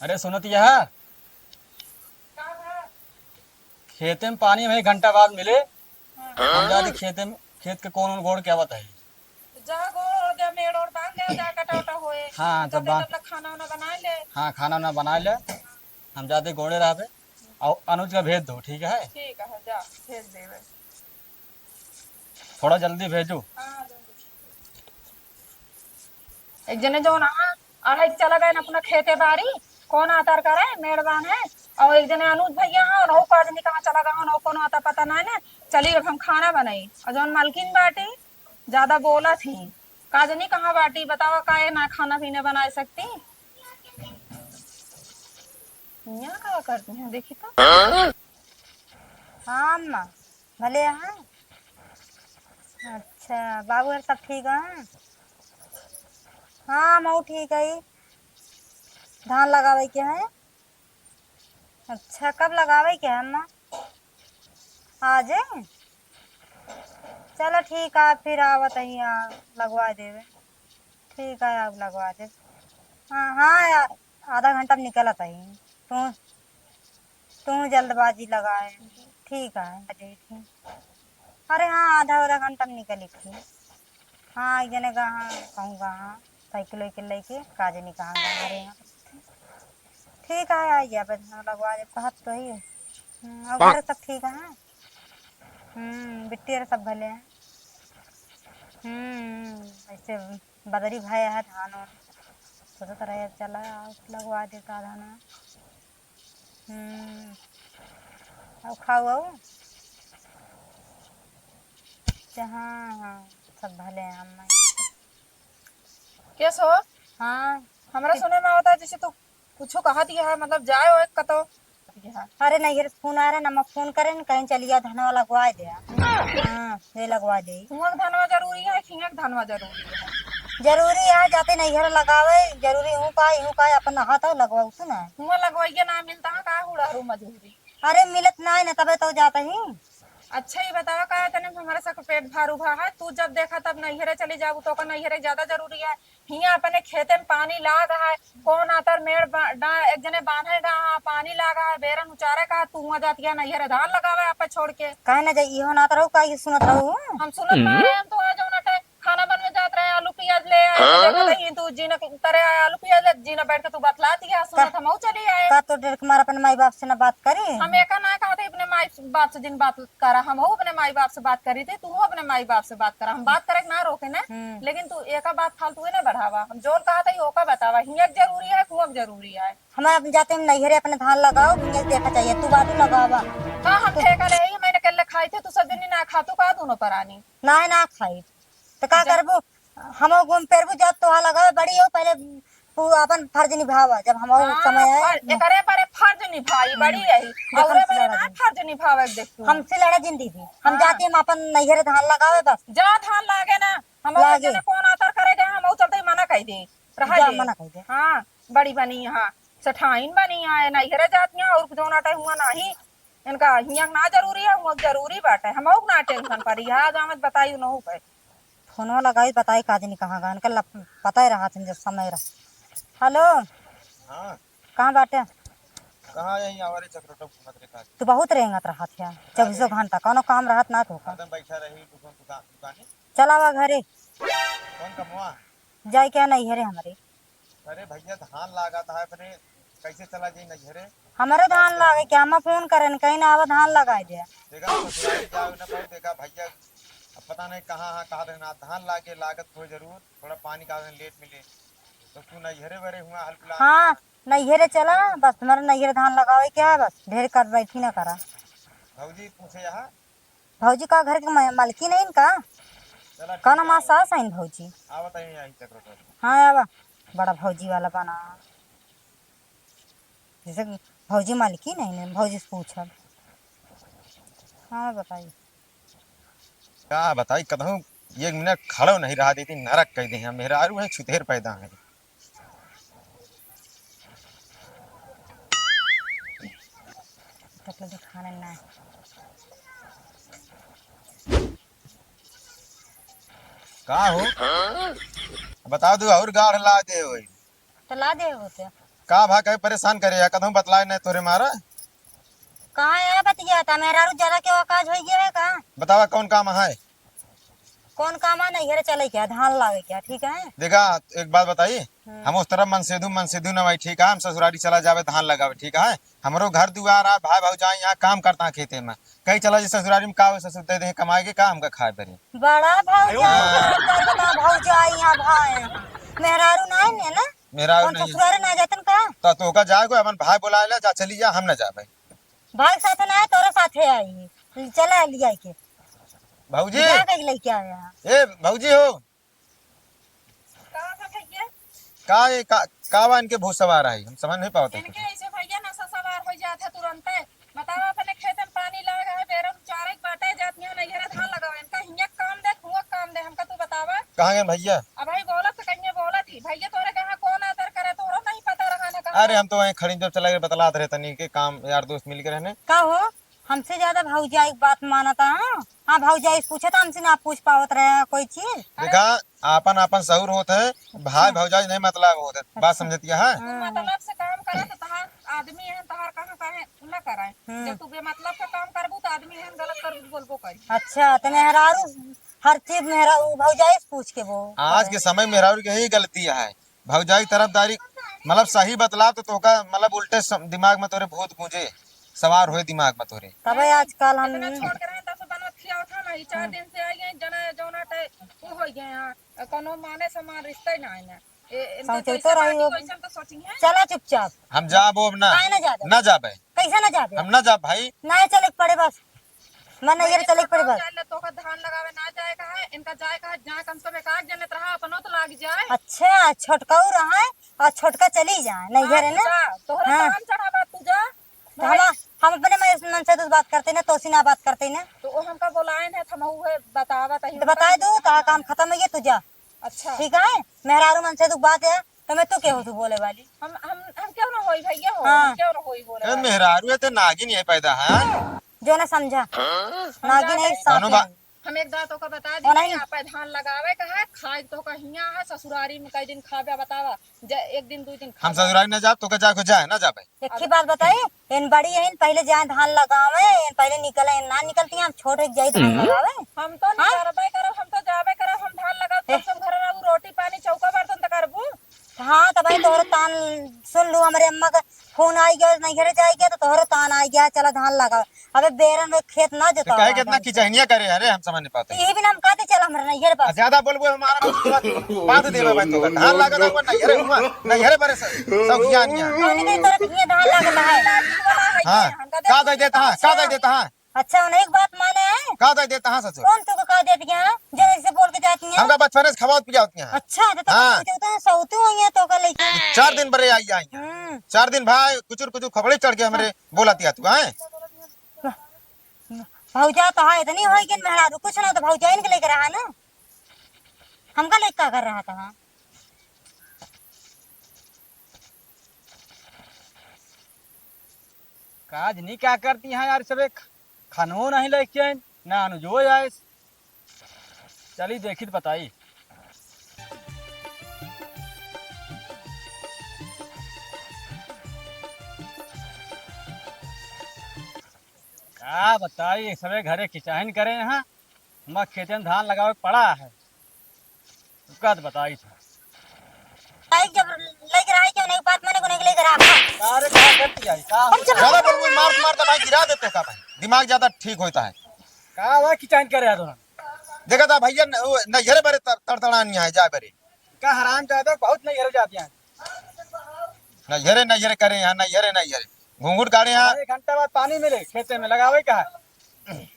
अरे सुनत यह खेते में पानी हमें घंटा बाद मिले। हम जाते खेते में, खेत के कौन गोड़ क्या बताई। जा गोड़ जा मेड़ और बांध ले जा कटा उटा होए हाँ तो तब ते बात। तब खाना वाना बना ले। हाँ खाना वाना बना ले। हम जाते घोड़े रहा पे और अनुज का भेज दो, ठीक है। ठीक है जा भेज देवे। थोड़ा जल्दी भेजो। हाँ एक जने जो ना अढ़ाई चला गए अपना खेते बाड़ी कौन आतर करे मेड़बान है। और एक जने अनुज भैया है और काजनी कहाँ चला गया और कौन आता पता नहीं ना। चली अब हम खाना बनाई और जौन मालकिन बाटी ज्यादा बोला थी। काजनी कहाँ बाटी बतावा काहे ना खाना पीना बना सकती। यहाँ क्या करती हैं देखी तो। हाँ अम्मा भले हैं। अच्छा बाबू और सब ठीक है। हाँ मऊ ठीक है। धान लगावे के है। अच्छा कब लगावे के है अम्मा। आज है? चलो ठीक है फिर आवत यहाँ लगवा देवे। ठीक है अब लगवा दे। हाँ हाँ आधा घंटा में निकलत है। तू तू जल्दबाजी लगाए। ठीक है ठीक। अरे हाँ आधा घंटा में निकली थी। हाँ एक जने कहाँ कहूँगा हाँ साइकिल वाइकिल लेके काजनी कहाँ गए हमारे यहाँ। ठीक है आइए बस हाँ, लगवा दे कहत तो ही। और घर सब ठीक है। बिट्टी और सब भले हैं। ऐसे बदरी भय है धान और सोचत रहे चला लगवा देता धान। और खाओ आओ। अच्छा हाँ हाँ सब भले हैं हम। कैसे हो। हाँ हमरा सुने में आता है जैसे तू कुछ कहा दिया है मतलब जाए हो एक कतो। अरे नहीं ये फोन आ रहा है ना मैं फोन करे न कहीं चलिए धनवा लगवा दे। हाँ ये लगवा दे। हुआ धनवा जरूरी है खिंगक धनवा जरूरी है। जरूरी है जाते नहीं घर लगावे जरूरी हूँ का अपन हाथ लगवाऊ तू ना। हुआ लगवाइए ना मिलता है का हुड़ारू मजूरी। अरे मिलत ना है ना तबे तो जाता ही। अच्छा ही बतावा का तने हमारा सब पेट भारू भा है तू जब देखा तब नैहरे चली जाऊ तो का नैहरे ज्यादा जरूरी है। हिया अपने खेते में पानी लाग है कौन आतर मेड़ एक जने बांधे गा पानी लागा है बेरन उचारे का तू वहां जाती है नैहरे धान लगावे आप छोड़ के। कहे ना जाइए हो ना तो रहू का ये सुनत रहू। हम सुनत ना रहे हम तो आ जाओ ना खाना बनने जात रहे आलू प्याज ले आए तो देखा ही तू जीना तरह आए आलू प्याज ले जीना बैठ के तू बतलाती है सुनत हम चली आए। का तो डर कुमार अपने माई बाप से ना बात करी। हम एक ना कहा थे अपने माई बाप से जिन बात करा हम अपने माई बाप से बात करी थी तू अपने माई बाप से बात करा हम बात करे ना रोके ना। लेकिन तू एक बात फालतू है ना बढ़ावा हम जोर कहा था होका बतावा हियक जरूरी है कुआक जरूरी है। हमारे अपने जाते हम नैहरे अपने धान लगाओ मुझे देखा चाहिए तू बातू लगावा। हाँ हम ठेका ले मैंने कल खाई थे तू सब दिन ना खा तू का दोनों परानी। ना है ना खाई तो का करबू। हम घूम फिरबू जब तो लगावे बड़ी हो पहले तू अपन फर्ज निभावा जब हम समय आए। एकरे पर फर्ज निभाई बड़ी रही और बड़े ना फर्ज निभावे देख तू। हमसे लड़ा जिंदगी हम जाते हम अपन नैहरे धान लगावे बस। जा धान लागे ना हम जने कौन आतर करे दे हम चलते मना कह दे रहा जा दे। मना कह दे। हाँ बड़ी बनी यहाँ सठाइन बनी है नैहरे जातियां और जोना टाइम हुआ नहीं इनका हिया ना जरूरी है हुआ जरूरी बाटे हम ना टेंशन करी आज आमद बताई न पे। फोनवा लगाई बताई काजनी कहाँ गए इनका पता ही रहा था जब समय रहा। हेलो हाँ कहाँ बाटे। कहाँ यही आवारे चक्रोटो घूमत रहा। तू बहुत रेंगत रहा था 24 घंटा कोनो काम रहत ना तो एकदम बैठा रही दुकान। चलावा घरे कौन कमवा। जाए क्या नैहरे हमारे। अरे भैया धान लागा था अपने कैसे चला जाई नजरे। हमारे धान लागे क्या हम फोन करें कहीं ना आवा धान लगाए दे। देखा ससुराल जाओ ना पाओ देखा भैया अब पता नहीं कहाँ कहा रहना धान लागे लागत हो जरूर थोड़ा पानी का लेट मिले तो तू नैहरे वरे हुआ हल्कुला। हाँ नैहरे चला बस तुम्हारे नैहरे धान लगावे क्या है बस ढेर कर बैठी ना करा। भौजी पूछे यहाँ भौजी का घर के मालकी नहीं इनका चला कौन माँ सास है भौजी। आवत है यही चक्रोटो। हाँ आवा बड़ा भौजी वाला बना जैसे भौजी मालकी नहीं भौजी से पूछब। हाँ बताइए क्या बताई कदहूँ एक मिनट खड़ो नहीं रहा देती नरक कह दे मेरा आरू है छुतेर पैदा है। तो दिखाने ना का हो बताओ तू और गाढ़ ला दे होई तो ला दे होते का भा कहे परेशान करे या कदम बतलाए नहीं तोरे मारा। कहाँ है बतिया था मेरा रू ज्यादा के काज हो गया है का? बतावा कौन काम है। कौन काम है नहीं घरे चले क्या धान लागे क्या ठीक है? देखा एक बात बताई, हम उस तरफ मन से धू न भाई ठीक है, हम ससुरारी चला जावे धान लगावे ठीक है। हमरो घर दुआर आ भाई भौजाई यहाँ काम करता है खेते में, कहीं चला जी ससुरारी में का ससुर दे दे कमाए के का हमका खाए पड़ी। बड़ा भौजाई यहाँ भाई मेहरारू नहीं है ना? मेरा कौन नहीं ससुरारे ना जातन का? तो का जाए अपन भाई बुला ले जा चली जा, हम न जाबे। भाई साथ ना है तोरे साथे आई चला लिया के भौजी जा के लेके आया। ए भौजी हो का भैया का बा इनके भूत सवार आई, हम समझ नहीं पाते। इनके ऐसे भैया नशा सवार हो जाता तुरंत। बताओ अपने खेत में पानी लगा है बेरम चारे बाटे जाती है नहीं धान लगावे इनका हिया काम दे हुआ काम दे हमका तू बतावा। कहाँ गए भैया? अब भाई बोलत तो कहीं बोलत ही भैया तोरे कहाँ कौन आदर करे तोरो नहीं पता रहा ना कहाँ। अरे हम तो वहीं खड़ी जब चला गए बतलाते रहे तनी के काम यार दोस्त मिल के रहने। का हो हमसे ज्यादा भौजाई की बात मानता है? हाँ भौजाई से पूछे तो हमसे ना पूछ पावत रहे कोई चीज। देखा आपन आपन सहूर होते है, भाई भौजाई नहीं मतलब होते, बात समझतिया है। तू मतलब से काम करे तो तहार आदमी है तहार कहाँ कहे न कराए। जब तू बेमतलब का काम करबू तो आदमी है गलत कर बोलबो करी। अच्छा तो मेहरारू हर चीज मेहरारू भौजाई से पूछ के वो आज के समय में मेहरारू की यही गलती है, भौजाई तरफदारी मतलब सही बतलाव तो का मतलब उल्टे दिमाग में तोरे भूत गूंजे सवार हुए दिमाग में तोरे। तब आजकल हम इतना छोड़ के रहे तब बनत खिया उठा नहीं 4 दिन से आई है जना जौना टे वो हो गए हैं कोनो माने समान रिश्ते ना है ना सोचे तो रही हो। तो सोची है। चला चुपचाप हम जाबो अब ना काहे ना जाबे? ना जाबे, कैसे ना जाबे? हम ना जा भाई। नहीं चले के पड़े बस मन नहीं चले के पड़े बस। तो का धान लगावे ना जाए का है इनका जाए का है जहां कम से बेकार जनत रहा अपनो तो लाग जाए। अच्छा छोटका रहा है और छोटका चली जाए नहीं घरे ना। तोहरा हाँ। काम चढ़ावा तू जा तो हम अपने मन से तो बात करते ना तोसी ना बात करते ना तो वो हमका बुलाए है थमहू है बतावा तही तो बता दो तो काम खत्म हो गया तू जा अच्छा ठीक है। मेहरारू मन से तो बात है तो मैं तू क्या हो तू बोले वाली। हम क्यों ना होई भैया हो हाँ। हम क्यों ना होई बोले वाली। मेहरारू है तो नागिन ये पैदा है। जो ना समझा नागिन नहीं दोनों साथ है। हम एक दांतों का बता और नहीं। दी आप धान लगावे का है खाए तो का हिया है ससुरारी में कई दिन खावे बतावा एक दिन 2 दिन हम ससुरारी न जाब तो का जाए को जाए ना जाबे। एक ही बात बताई इन बड़ी है इन पहले जाए धान लगावे इन पहले निकले इन ना निकलती हैं हम छोटे जाए धान लगावे। हम तो नहीं करबे करब हम तो जाबे करब हम धान लगाव तो सब घर रहू रोटी पानी चौका बर्तन त करबू। हाँ तो भाई तोहरो तान सुन लू हमारे अम्मा का फोन आई गया नहीं घरे जाए गया तो तोहरो तान आई गया चला धान लगावे। अबे बेरन में खेत ना तो जोता कहे कितना किचहनिया करे अरे हम समझ नहीं पाते। यही भी हम कहते चल हमारे नहीं घरे पास ज्यादा बोलबो हमारा बात देबे भाई तो धान लागत हुआ नहीं अरे हुआ नहीं अरे बरे सब ज्ञानिया। कहने के तरफ ये धान लगता है। हां का दे देता हां का दे देता हां अच्छा उन्हें एक बात माने है का दे देता हां ससुर कौन तुमको कह देती है जो ऐसे बोल के जाती है। हमका बचपन से खवात पिया होती है। अच्छा तो हाँ। होता है सौतू हुई है तो का लेके 4 दिन बरे आई आई 4 दिन भाई कुचुर कुचुर खबड़ी चढ़ के हमरे बोलाती है तू हैं। भौजा तो है इतनी होई कि मेहरारू कुछ ना तो भौजा इनके लेके रहा ना हमका लेके क्या कर रहा था। काज नहीं क्या करती हैं यार सबे खानो नहीं लेके ना अनुजो आए चली देखी तो बताई। क्या बताई सबे घरे किचाइन करे यहाँ मैं खेते में धान लगावे पड़ा है कद बताई था आई जब लेके रहा क्यों नहीं बात माने को नहीं लेके रहा। अरे क्या करती है ज्यादा बोलबो मार मार तो भाई गिरा देते का भाई दिमाग ज्यादा ठीक होता है। क्या हुआ किचाइन करे है दोनों देखा था भैया नहीं हरे बरे तड़तड़ानी है जा बरे का हराम जाते बहुत नहीं हर जाती हैं। नहीं हरे करे यहाँ नहीं हरे घूंघट गाड़े यहाँ 1 घंटे बाद पानी मिले खेते में लगावे का है।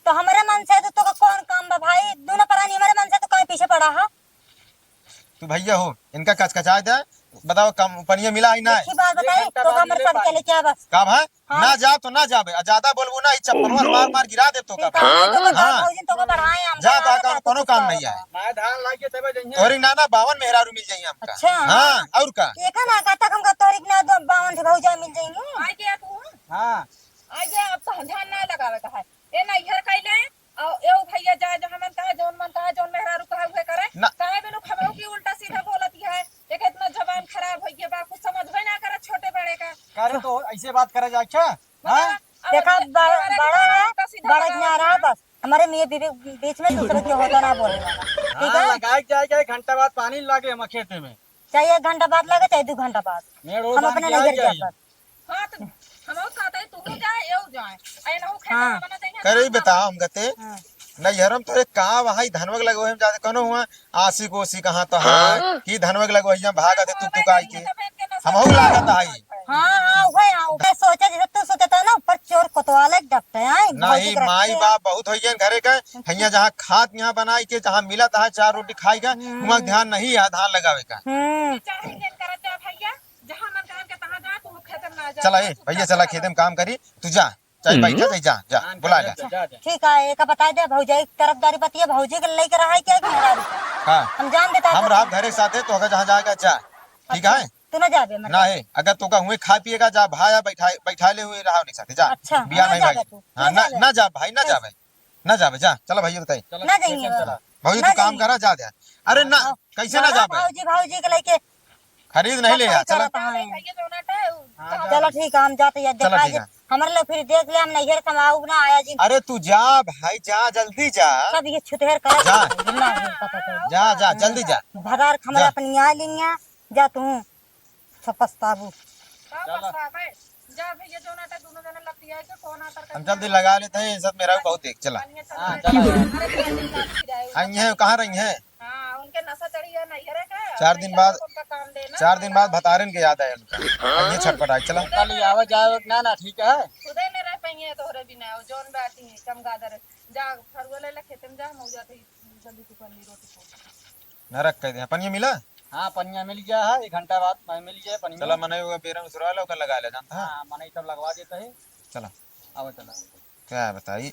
तो हमारे मन से तो कौन काम बा भाई दोनों प्राणी हमारे मन से तो कहीं पीछे पड़ा है। तू भैया हो इनका कचकचाए दे बताओ कम पनिया मिला ही ना एक ही बात बताई तो हमारे सब के लेके आ बस का भाई ना जा तो ना जाबे ज्यादा बोलबो ना चप्पल मार मार गिरा दे तो का हाँ। भौजी तो बढ़ाए हम जा तो कोनो काम नहीं है मैं धान लाके तबे जइए और नाना 52 मेहरारू मिल जाइए हमका। अच्छा। हाँ और का ये का ना का तक हमका तोरी के ना 52 भौजा मिल जाएंगे। आई गया तू हाँ आई गया अब तो धान ना लगावे का है ए ना इहर कइले और एऊ भैया जाए जो हमन कहा जोन मन कहा जोन मेहरारू कहा हुए करे ना। काहे बिनु खबरों की उल्टा सीधा बोलती है एक इतना जबान खराब हो गया बा कुछ समझ में ना करे छोटे बड़े कह रहे तो ऐसे बात करे जा अच्छा हाँ देखा बड़ा है, बड़ा ना रहा बस हमारे मियाँ बीवी बीच में दूसरे के होता ना बोले ठीक है। लगाए जाएगा 1 घंटा बाद पानी लागे हम खेते में, चाहे 1 घंटा बाद लगे चाहे 2 घंटा बाद, मेड़ हम अपने नजर के पर। हाँ तो हम कहते हैं तू जाए एऊ जाए ऐ ना हो खेत हाँ। में बना देंगे करे बताओ हम गते हाँ। नहीं हरम तो एक कहाँ वहाँ धनवग लगो हम जाते कनो हुआ आसी कोसी कहाँ तो हाँ कि धनवग लगो यहाँ भागत है तू आई के हम हो लागत आई हाँ वही सोचा जैसे तू सोचता ना ऊपर चोर कोतवाले डपटे हैं नहीं माई बाप बहुत हो गए घरे का हैया जहाँ खाद यहाँ बनाई के जहाँ मिला तहाँ 4 रोटी खाई का वहाँ ध्यान नहीं है धान लगावे का। चाहेंगे करत जा भैया जहां मन काम के तहां जा तू खेत में ना जा चला भैया चला खेते में काम करी तू जा चाहे बैठा चाहे जा जा बुला ले। ठीक है एक बता दे भौजाई की तरफदारी बतिया भौजी के लेकर रहा है क्या कि मेरा हाँ हम जान देता हम रहा घरे के साथ है तो अगर जहाँ जाएगा जा ठीक है तू ना जाबे ना है अगर तो का हुए खा पिएगा जा भाया बैठा ले हुए रहा नहीं साथे जा अच्छा, बिया ना नहीं जाबे भाई तू, हाँ ना ना जाबे। ना जा भाई ना जावे ना जावे जा चलो भैया बताइए ना जाएंगे भौजी ना तू काम जाएंगे। करा जा दे अरे ना कैसे ना जावे भौजी के लेके खरीद नहीं ले चलो भैया जो ना चलो ठीक है हम जाते हैं चलो देखा ठीक है। हमारे लोग फिर देख लिया हम नैहर कमाऊ ना आया जी अरे तू जा भाई जा जल्दी जा सब ये छुतेर कर जा। ना पता चल जा जा जल्दी जा भदार खमरा जा। अपनी आ लिया जा तू सब पछताबू जा भैया जो ना दोनों जने लगती है कि कौन आता हम जल्दी लगा लेते हैं सब मेरा भी बहुत देख चला हाँ, चला। आई है कहाँ रही है हाँ उनके नशा चढ़ी है नहीं है का 4 दिन बाद उनका काम देना 4 दिन बाद भतारन के याद आया उनका ये छटपट आई चला कल आवे जाए ना ना ठीक है खुदे ने रह पाएंगे तोहरे बिना जोन बैठी है चमगादड़ जा फरुआ ले खेत में जा मौजा थे जल्दी तू कर ली रोटी को नरक कह दे पनिया मिला हाँ पनिया मिल गया है 1 घंटा बाद मैं मिल गया पनिया चला मने होगा पेरन सुरा लो कर लगा ले जानता है हाँ मने सब लगवा देता है चला आओ चला क्या बताई